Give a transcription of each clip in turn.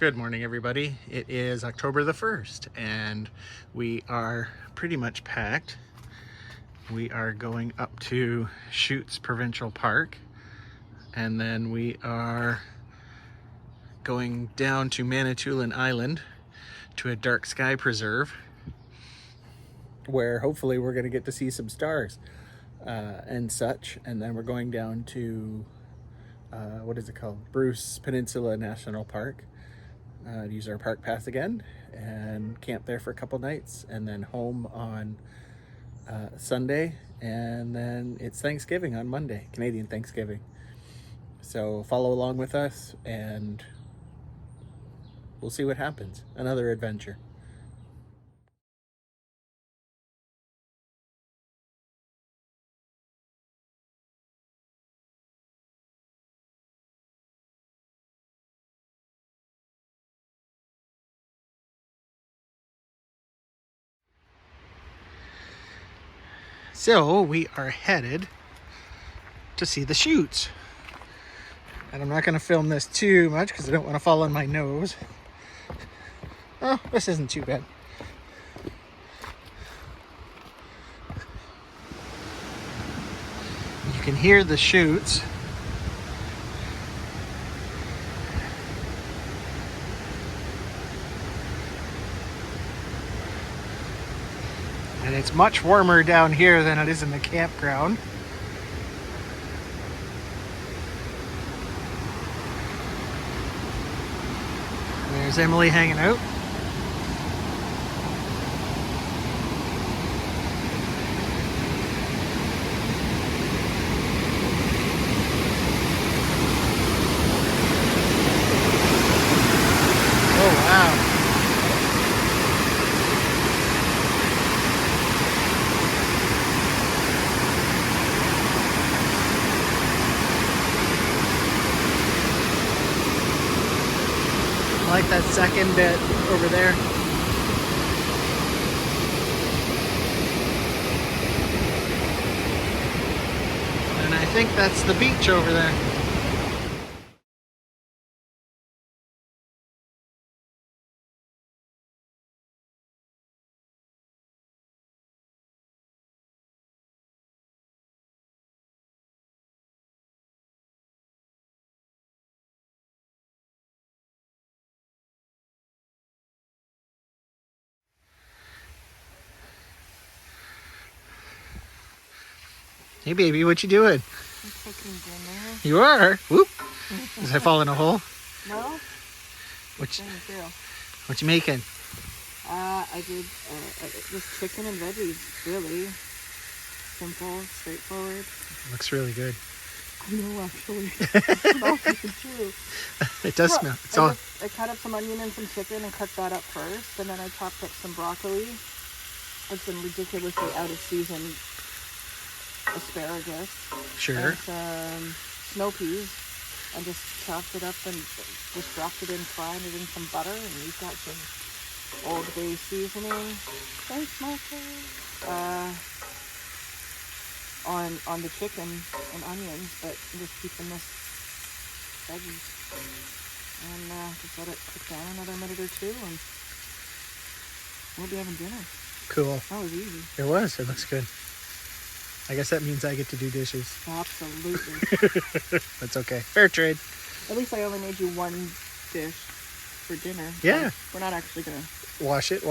Good morning, everybody. It is October the 1st, and we are pretty much packed. We are going up to Chutes Provincial Park, and then we are going down to Manatoulin Island to a dark sky preserve, where hopefully we're going to get to see some stars and such. And then we're going down to, what is it called? Bruce Peninsula National Park. Use our park pass again and camp there for a couple nights, and then home on Sunday, and then it's Thanksgiving on Monday, Canadian Thanksgiving. So follow along with us and we'll see what happens. Another adventure. So we are headed to see the chutes. And I'm not going to film this too much because I don't want to fall on my nose. Oh, this isn't too bad. You can hear the chutes. And it's much warmer down here than it is in the campground. There's Emily hanging out. Oh, wow. I like that second bit over there. And I think that's the beach over there. Hey baby, what you doing? I'm cooking dinner. You are? Whoop. Did I fall in a hole? No? What you What making? I did just chicken and veggies. Really simple, straightforward. Looks really good. I know, actually. It smells really true. It does smell. It's all. I cut up some onion and some chicken and cooked that up first, and then I chopped up some broccoli and some ridiculously out of season asparagus. Sure. And some snow peas, and just chopped it up and just dropped it in, frying it in some butter, and we've got some Old Bay seasoning. Thanks, Michael. On the chicken and onions, but I'm just keeping this veggies. And just let it cook down another minute or two, and we'll be having dinner. Cool. That was easy. It was. It looks good. I guess that means I get to do dishes. Absolutely. That's okay. Fair trade. At least I only made you one dish for dinner. Yeah. So we're not actually gonna Wash it.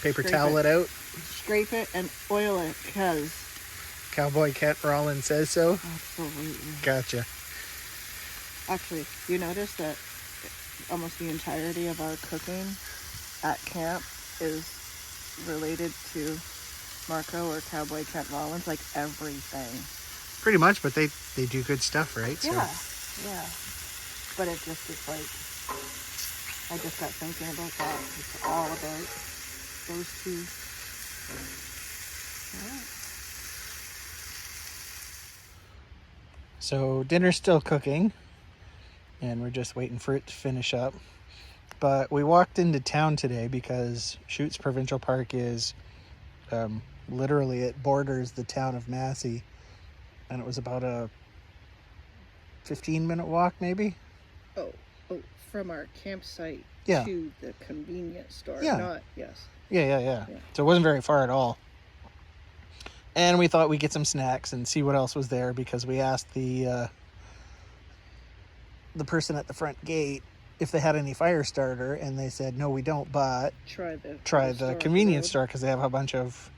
Paper scrape towel it out. Scrape it and oil it, because Cowboy Kent Rollins says so. absolutely. Gotcha. Actually, you notice that almost the entirety of our cooking at camp is related to Marco or Cowboy Kent Rollins, like everything. Pretty much, but they do good stuff, right? Yeah, yeah. But it's like, I just got thinking about that. It's all about those two. Alright. So dinner's still cooking, and we're just waiting for it to finish up. But we walked into town today because Chutes Provincial Park is literally, it borders the town of Massey, and it was about a 15-minute walk maybe. Oh, from our campsite Yeah. to the convenience store. Yeah. Not, yes. Yeah. So it wasn't very far at all. And we thought we'd get some snacks and see what else was there, because we asked the person at the front gate if they had any fire starter, and they said no, we don't, but Try the convenience store because they have a bunch of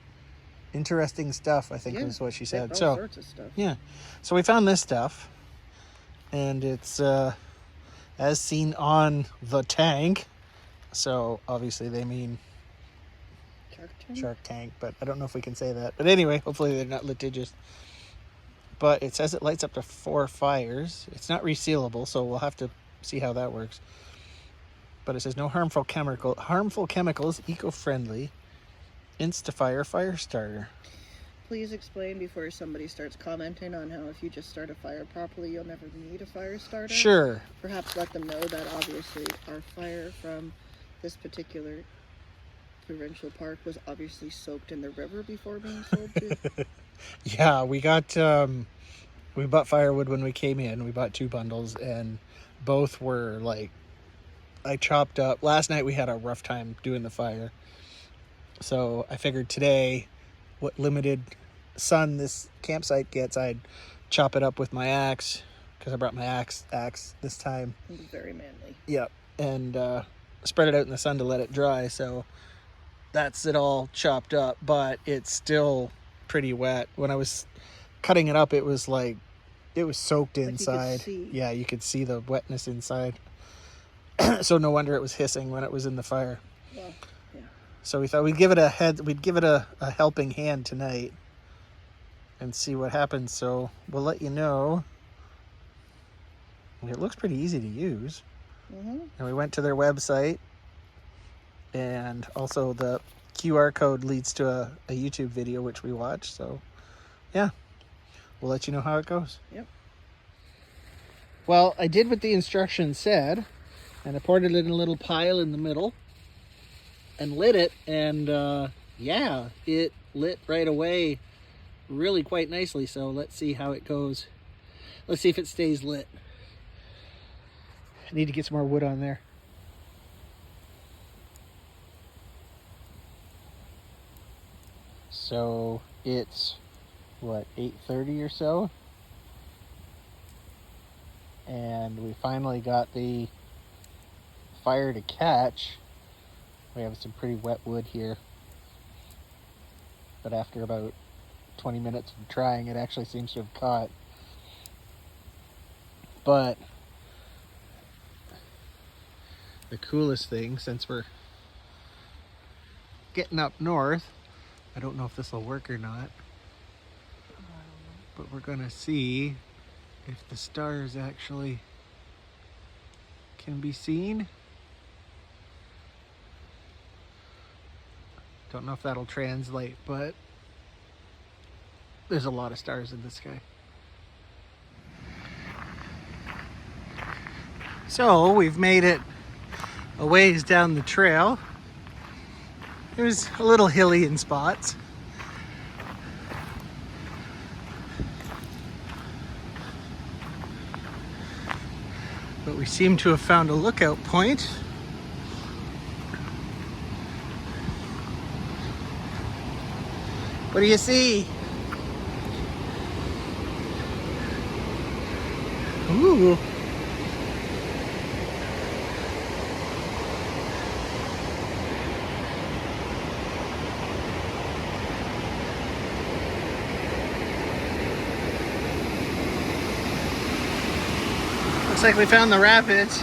interesting stuff, I think was what she said. All sorts of stuff. Yeah. So we found this stuff, and it's as seen on the tank. So obviously they mean Shark Tank, but I don't know if we can say that. But anyway, hopefully they're not litigious. But it says it lights up to 4 fires. It's not resealable, so we'll have to see how that works. But it says no harmful chemicals, eco-friendly, Instafire fire starter. Please explain before somebody starts commenting on how if you just start a fire properly, you'll never need a fire starter. Sure. Perhaps let them know that obviously our fire from this particular provincial park was obviously soaked in the river before being sold to. Yeah, we bought firewood when we came in. We bought 2 bundles, and both were like, I chopped up. Last night we had a rough time doing the fire. So I figured today, what limited sun this campsite gets, I'd chop it up with my axe, because I brought my axe this time. Very manly. Yep. And spread it out in the sun to let it dry. So that's it all chopped up, but it's still pretty wet. When I was cutting it up, it was soaked inside. Yeah, you could see the wetness inside. So no wonder it was hissing when it was in the fire. Well, yeah. So we thought we'd give it a helping hand tonight and see what happens. So we'll let you know. It looks pretty easy to use. Mm-hmm. And we went to their website, and also the QR code leads to a YouTube video which we watched. So yeah, we'll let you know how it goes. Yep. Well, I did what the instructions said, and I poured it in a little pile in the middle and lit it, and yeah, it lit right away really quite nicely. So let's see how it goes. Let's see if it stays lit. I need to get some more wood on there. So it's what, 8:30 or so, and we finally got the fire to catch. We have some pretty wet wood here, but after about 20 minutes of trying, it actually seems to have caught. But the coolest thing, since we're getting up north, I don't know if this will work or not, but we're gonna see if the stars actually can be seen. Don't know if that'll translate, but there's a lot of stars in the sky. So we've made it a ways down the trail. It was a little hilly in spots. But we seem to have found a lookout point. What do you see? Ooh. Looks like we found the rapids.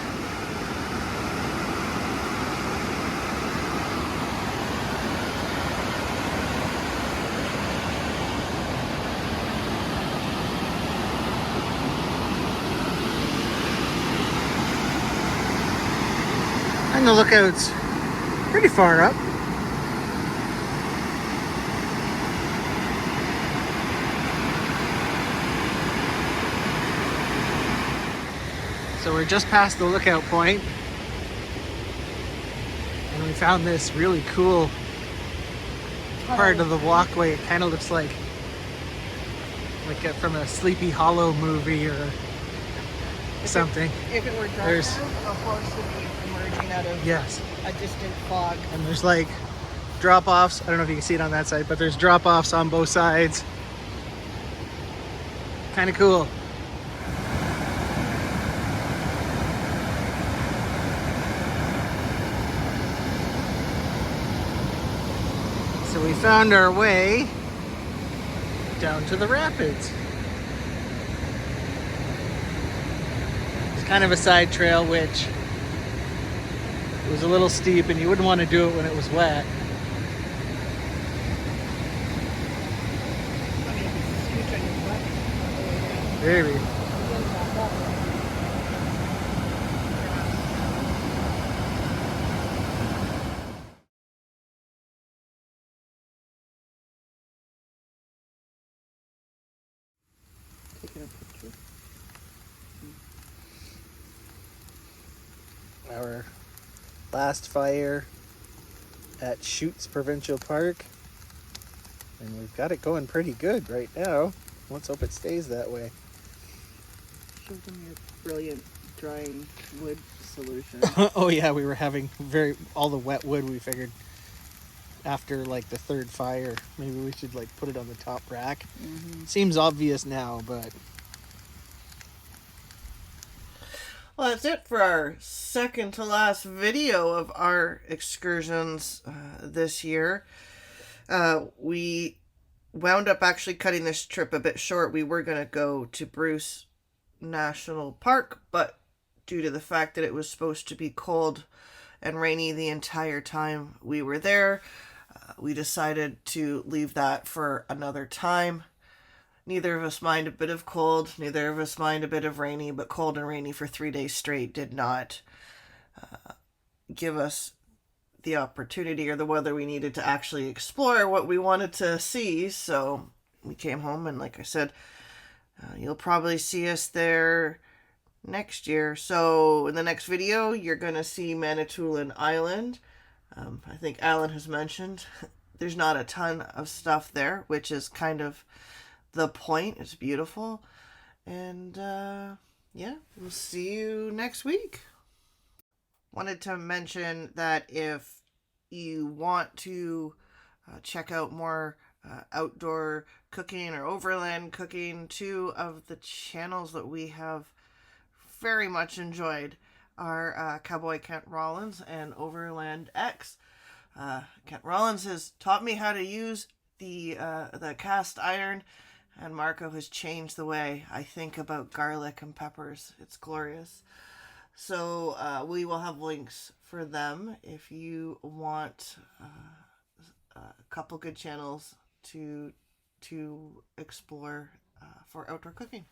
And the lookout's pretty far up. So we're just past the lookout point, and we found this really cool part of the walkway. It kind of looks like from a Sleepy Hollow movie or something. If it were dark There's- out, a horse would be emerging out of Yes. a distant fog. And there's like drop-offs. I don't know if you can see it on that side, but there's drop-offs on both sides. Kind of cool. So we found our way down to the rapids. It's kind of a side trail, which was a little steep, and you wouldn't want to do it when it was wet. I mean, it's huge on your butt. Very. Taking a picture. Our last fire at Chutes Provincial Park, and we've got it going pretty good right now. Let's hope it stays that way. Show them your brilliant drying wood solution. Oh yeah, we were having all the wet wood. We figured after like the third fire, maybe we should like put it on the top rack. Seems obvious now, but Well, that's it for our second to last video of our excursions this year. We wound up actually cutting this trip a bit short. We were going to go to Bruce National Park, but due to the fact that it was supposed to be cold and rainy the entire time we were there, we decided to leave that for another time. Neither of us mind a bit of cold, neither of us mind a bit of rainy, but cold and rainy for 3 days straight did not give us the opportunity or the weather we needed to actually explore what we wanted to see. So we came home, and like I said, you'll probably see us there next year. So in the next video, you're going to see Manatoulin Island. I think Alan has mentioned there's not a ton of stuff there, which is kind of the point. It's beautiful. And yeah, we'll see you next week. Wanted to mention that if you want to check out more outdoor cooking or overland cooking, two of the channels that we have very much enjoyed are Cowboy Kent Rollins and Overland X. Kent Rollins has taught me how to use the cast iron, and Marco has changed the way I think about garlic and peppers. It's glorious. So we will have links for them if you want a couple good channels to explore for outdoor cooking.